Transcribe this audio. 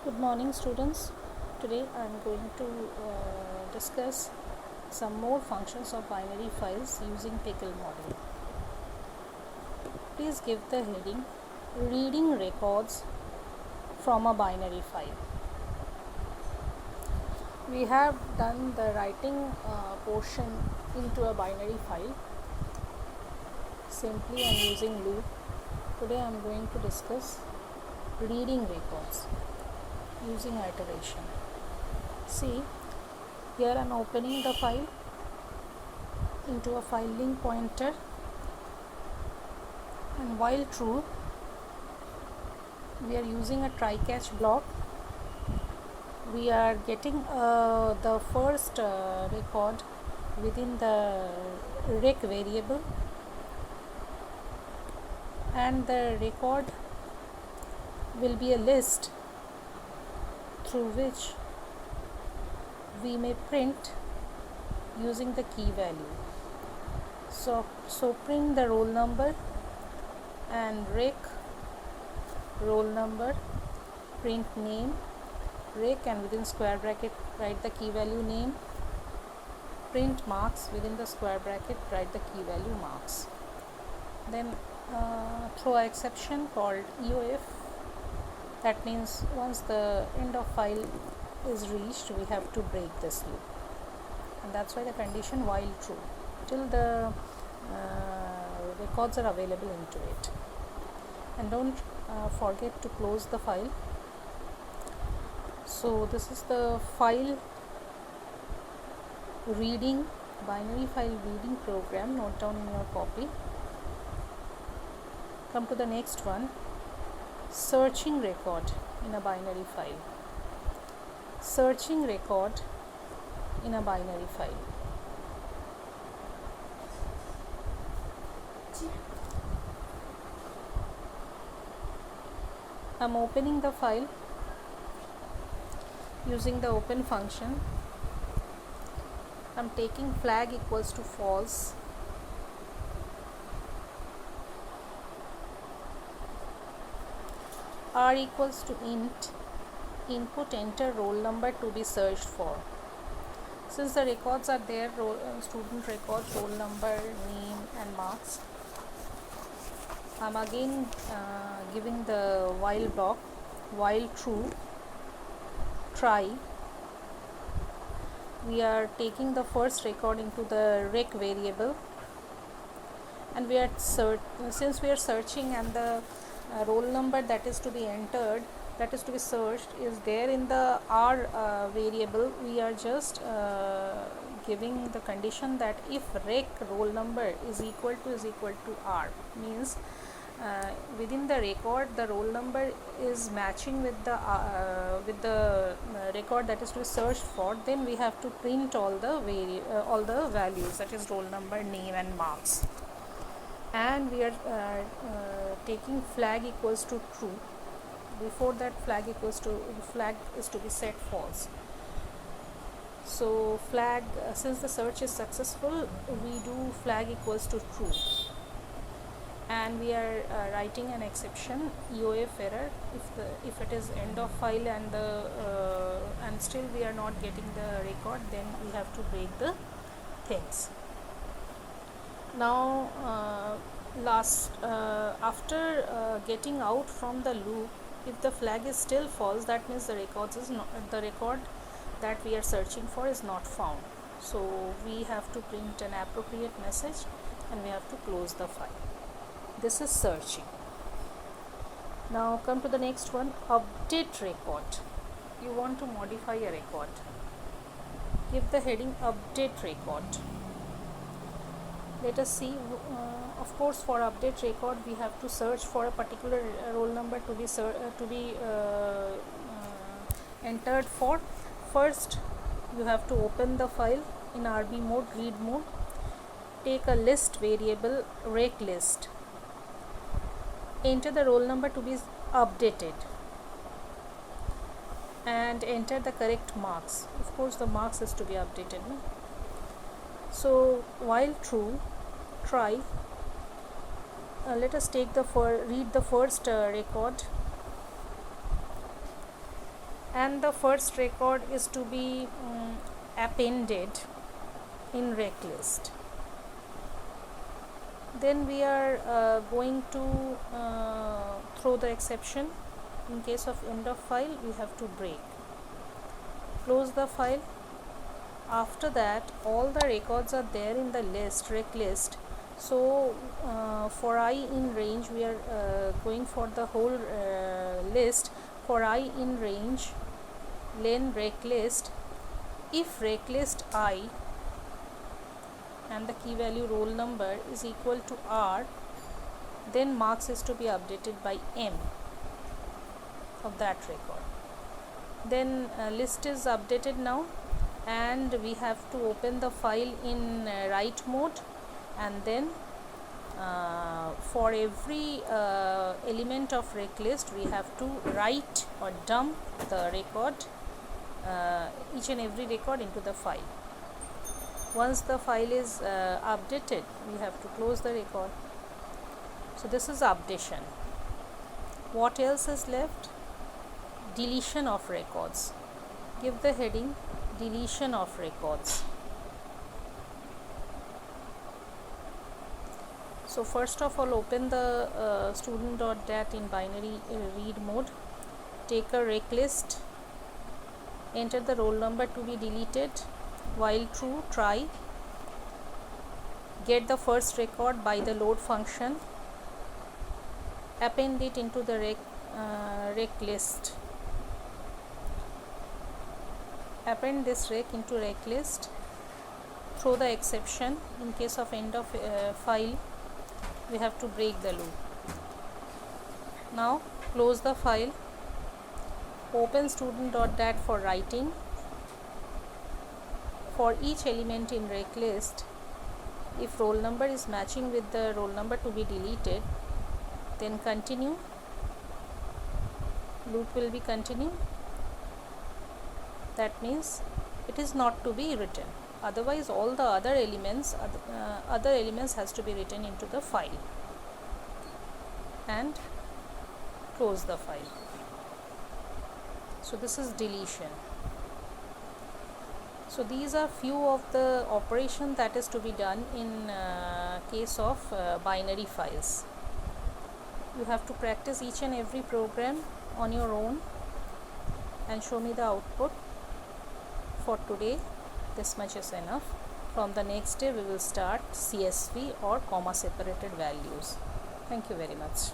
Good morning, students. Today I am going to discuss some more functions of binary files using Pickle model. Please give the heading Reading Records from a Binary File. We have done the writing portion into a binary file simply and using loop. Today I am going to discuss reading records using iteration. See, here I am opening the file into a file link pointer, and while true we are using a try catch block. We are getting the first record within the rec variable, and the record will be a list through which we may print using the key value. So print the roll number and rec roll number, print name, rec, and within square bracket write the key value name, print marks, within the square bracket write the key value marks. Then throw an exception called EOF. That means once the end of file is reached, we have to break this loop, and that's why the condition while true till the records are available into it. And don't forget to close the file. So this is the file reading, binary file reading program. Note down in your copy. Come to the next one, searching record in a binary file. Searching record in a binary file. I am opening the file using the open function. I am taking flag equals to false. R equals to int, input enter roll number to be searched for. Since the records are there, student records, roll number, name and marks, I am again giving the while block, while true, try. We are taking the first record into the rec variable, and we are since we are searching, and the roll number that is to be entered, that is to be searched, is there in the R variable. We are just giving the condition that if rec roll number is equal to R, means within the record the roll number is matching with the record that is to be searched for, then we have to print all the values, that is roll number, name and marks. And we are taking flag equals to true. Before that, flag is to be set false. So flag, since the search is successful, we do flag equals to true, and we are writing an exception, EOF error, if it is end of file and still we are not getting the record, then we have to break the things. Now after getting out from the loop, if the flag is still false, that means the record that we are searching for is not found. So we have to print an appropriate message, and we have to close the file. This is searching. Now come to the next one, update record. You want to modify a record. Give the heading update record. Let us see. Of course, for update record, we have to search for a particular roll number to be entered for. First, you have to open the file in RB mode, read mode. Take a list variable, rec list. Enter the roll number to be updated, and enter the correct marks. Of course, the marks is to be updated. No? So while true, try. Let us take read the first record and the first record is to be appended in rec list. Then we are going to throw the exception. In case of end of file, we have to break. Close the file. After that, all the records are there in the list, rec list. So for I in range, we are going for the whole list. For I in range, len rec list, if rec list I and the key value roll number is equal to R, then marks is to be updated by M of that record. Then list is updated now, and we have to open the file in write mode, and then for every element of rec list we have to write or dump the record, each and every record into the file. Once the file is updated, we have to close the record. So this is updation. What else is left? Deletion of records. Give the heading deletion of records. So first of all, open the student.dat in binary read mode. Take a rec list. Enter the roll number to be deleted. While true, try. Get the first record by the load function. Append it into the rec list. Append this rec into rec list. Throw the exception. In case of end of file, we have to break the loop. Now close the file. Open student.dat for writing. For each element in rec list, if roll number is matching with the roll number to be deleted, then continue. Loop will be continue. That means it is not to be written. Otherwise, all the other elements has to be written into the file, and close the file. So this is deletion. So these are few of the operations that is to be done in case of binary files. You have to practice each and every program on your own and show me the output. For today, this much is enough. From the next day, we will start CSV or comma separated values. Thank you very much.